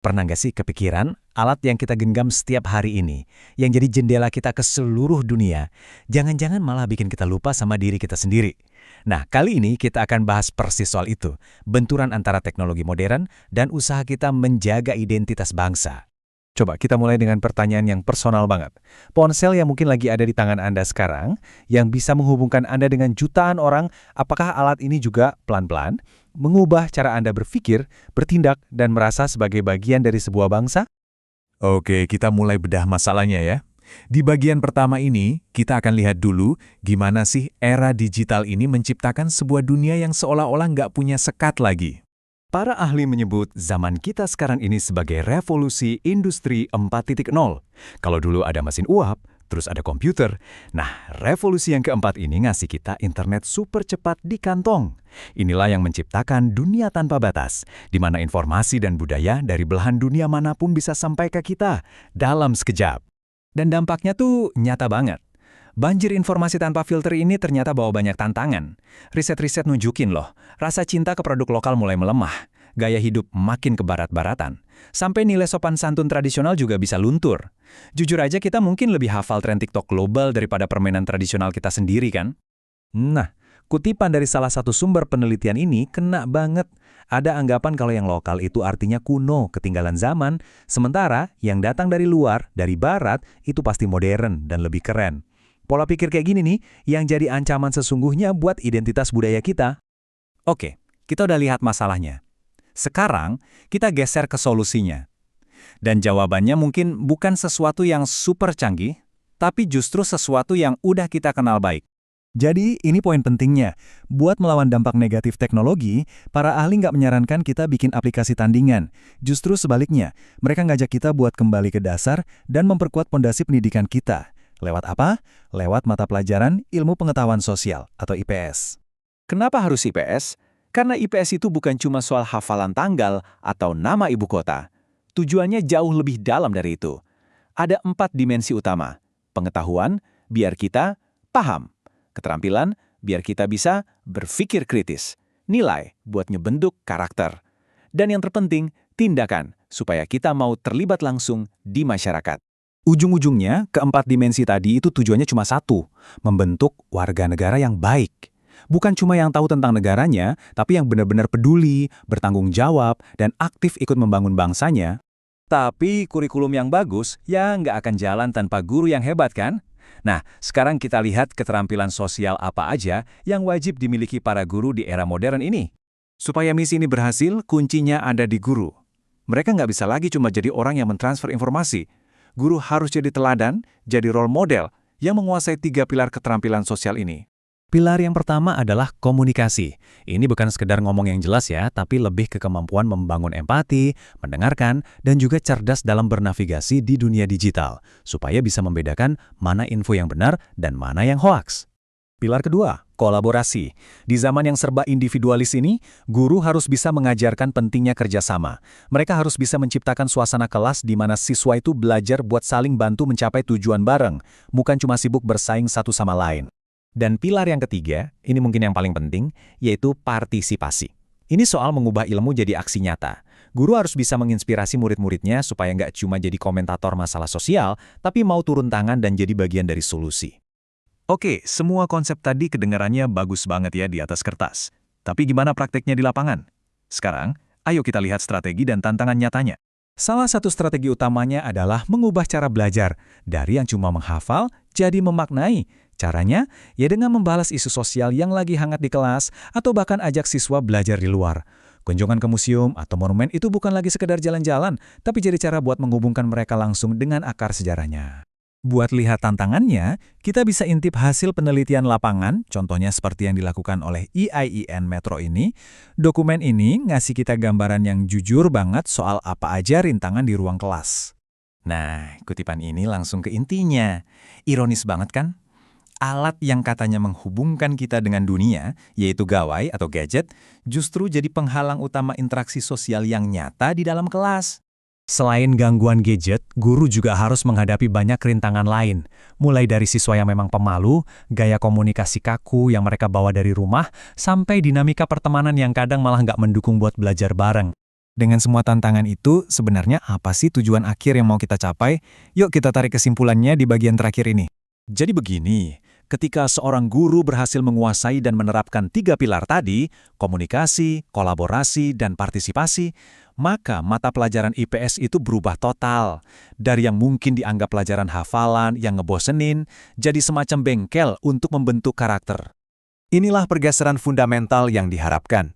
Pernah nggak sih kepikiran alat yang kita genggam setiap hari ini, yang jadi jendela kita ke seluruh dunia, jangan-jangan malah bikin kita lupa sama diri kita sendiri? Nah, kali ini kita akan bahas persis soal itu, benturan antara teknologi modern dan usaha kita menjaga identitas bangsa. Coba kita mulai dengan pertanyaan yang personal banget. Ponsel yang mungkin lagi ada di tangan Anda sekarang, yang bisa menghubungkan Anda dengan jutaan orang, apakah alat ini juga pelan-pelan mengubah cara Anda berpikir, bertindak, dan merasa sebagai bagian dari sebuah bangsa? Oke, kita mulai bedah masalahnya ya. Di bagian pertama ini, kita akan lihat dulu gimana sih era digital ini menciptakan sebuah dunia yang seolah-olah nggak punya sekat lagi. Para ahli menyebut zaman kita sekarang ini sebagai revolusi industri 4.0. Kalau dulu ada mesin uap, terus ada komputer. Nah, revolusi yang keempat ini ngasih kita internet super cepat di kantong. Inilah yang menciptakan dunia tanpa batas, di mana informasi dan budaya dari belahan dunia manapun bisa sampai ke kita dalam sekejap. Dan dampaknya tuh nyata banget. Banjir informasi tanpa filter ini ternyata bawa banyak tantangan. Riset-riset nunjukin loh, rasa cinta ke produk lokal mulai melemah, gaya hidup makin ke barat-baratan, sampai nilai sopan santun tradisional juga bisa luntur. Jujur aja kita mungkin lebih hafal tren TikTok global daripada permainan tradisional kita sendiri kan? Nah, kutipan dari salah satu sumber penelitian ini kena banget. Ada anggapan kalau yang lokal itu artinya kuno, ketinggalan zaman, sementara yang datang dari luar, dari barat, itu pasti modern dan lebih keren. Pola pikir kayak gini nih, yang jadi ancaman sesungguhnya buat identitas budaya kita. Oke, kita udah lihat masalahnya. Sekarang, kita geser ke solusinya. Dan jawabannya mungkin bukan sesuatu yang super canggih, tapi justru sesuatu yang udah kita kenal baik. Jadi, ini poin pentingnya. Buat melawan dampak negatif teknologi, para ahli nggak menyarankan kita bikin aplikasi tandingan. Justru sebaliknya, mereka ngajak kita buat kembali ke dasar dan memperkuat pondasi pendidikan kita. Lewat apa? Lewat mata pelajaran Ilmu Pengetahuan Sosial atau IPS. Kenapa harus IPS? Karena IPS itu bukan cuma soal hafalan tanggal atau nama ibu kota. Tujuannya jauh lebih dalam dari itu. Ada 4 dimensi utama. Pengetahuan, biar kita paham. Keterampilan, biar kita bisa berpikir kritis. Nilai, buat ngebentuk karakter. Dan yang terpenting, tindakan, supaya kita mau terlibat langsung di masyarakat. Ujung-ujungnya, keempat dimensi tadi itu tujuannya cuma satu, membentuk warga negara yang baik. Bukan cuma yang tahu tentang negaranya, tapi yang benar-benar peduli, bertanggung jawab, dan aktif ikut membangun bangsanya. Tapi kurikulum yang bagus, ya nggak akan jalan tanpa guru yang hebat kan? Nah, sekarang kita lihat keterampilan sosial apa aja yang wajib dimiliki para guru di era modern ini. Supaya misi ini berhasil, kuncinya ada di guru. Mereka nggak bisa lagi cuma jadi orang yang mentransfer informasi. Guru harus jadi teladan, jadi role model yang menguasai 3 pilar keterampilan sosial ini. Pilar yang pertama adalah komunikasi. Ini bukan sekedar ngomong yang jelas ya, tapi lebih ke kemampuan membangun empati, mendengarkan, dan juga cerdas dalam bernavigasi di dunia digital, supaya bisa membedakan mana info yang benar dan mana yang hoaks. Pilar kedua, kolaborasi. Di zaman yang serba individualis ini, guru harus bisa mengajarkan pentingnya kerjasama. Mereka harus bisa menciptakan suasana kelas di mana siswa itu belajar buat saling bantu mencapai tujuan bareng, bukan cuma sibuk bersaing satu sama lain. Dan pilar yang ketiga, ini mungkin yang paling penting, yaitu partisipasi. Ini soal mengubah ilmu jadi aksi nyata. Guru harus bisa menginspirasi murid-muridnya supaya nggak cuma jadi komentator masalah sosial, tapi mau turun tangan dan jadi bagian dari solusi. Oke, semua konsep tadi kedengarannya bagus banget ya di atas kertas. Tapi gimana prakteknya di lapangan? Sekarang, ayo kita lihat strategi dan tantangan nyatanya. Salah satu strategi utamanya adalah mengubah cara belajar dari yang cuma menghafal jadi memaknai. Caranya, ya dengan membalas isu sosial yang lagi hangat di kelas atau bahkan ajak siswa belajar di luar. Kunjungan ke museum atau monumen itu bukan lagi sekedar jalan-jalan, tapi jadi cara buat menghubungkan mereka langsung dengan akar sejarahnya. Buat lihat tantangannya, kita bisa intip hasil penelitian lapangan, contohnya seperti yang dilakukan oleh IAIN Metro ini. Dokumen ini ngasih kita gambaran yang jujur banget soal apa aja rintangan di ruang kelas. Nah, kutipan ini langsung ke intinya. Ironis banget kan? Alat yang katanya menghubungkan kita dengan dunia, yaitu gawai atau gadget, justru jadi penghalang utama interaksi sosial yang nyata di dalam kelas. Selain gangguan gadget, guru juga harus menghadapi banyak rintangan lain. Mulai dari siswa yang memang pemalu, gaya komunikasi kaku yang mereka bawa dari rumah, sampai dinamika pertemanan yang kadang malah nggak mendukung buat belajar bareng. Dengan semua tantangan itu, sebenarnya apa sih tujuan akhir yang mau kita capai? Yuk kita tarik kesimpulannya di bagian terakhir ini. Jadi begini, ketika seorang guru berhasil menguasai dan menerapkan 3 pilar tadi, komunikasi, kolaborasi, dan partisipasi, maka mata pelajaran IPS itu berubah total. Dari yang mungkin dianggap pelajaran hafalan yang ngebosenin, jadi semacam bengkel untuk membentuk karakter. Inilah pergeseran fundamental yang diharapkan.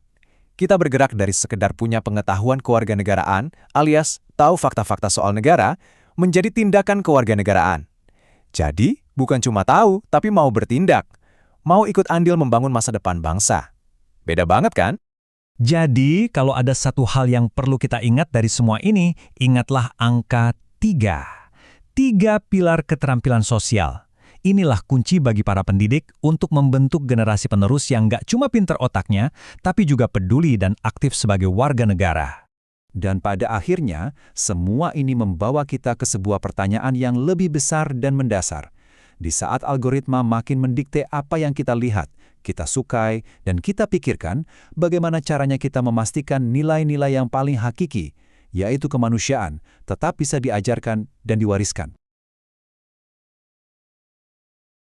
Kita bergerak dari sekedar punya pengetahuan kewarganegaraan alias tahu fakta-fakta soal negara, menjadi tindakan kewarganegaraan. Jadi, bukan cuma tahu, tapi mau bertindak. Mau ikut andil membangun masa depan bangsa. Beda banget kan? Jadi, kalau ada satu hal yang perlu kita ingat dari semua ini, ingatlah angka 3. 3 pilar keterampilan sosial. Inilah kunci bagi para pendidik untuk membentuk generasi penerus yang nggak cuma pinter otaknya, tapi juga peduli dan aktif sebagai warga negara. Dan pada akhirnya, semua ini membawa kita ke sebuah pertanyaan yang lebih besar dan mendasar. Di saat algoritma makin mendikte apa yang kita lihat, kita sukai, dan kita pikirkan, bagaimana caranya kita memastikan nilai-nilai yang paling hakiki, yaitu kemanusiaan, tetap bisa diajarkan dan diwariskan.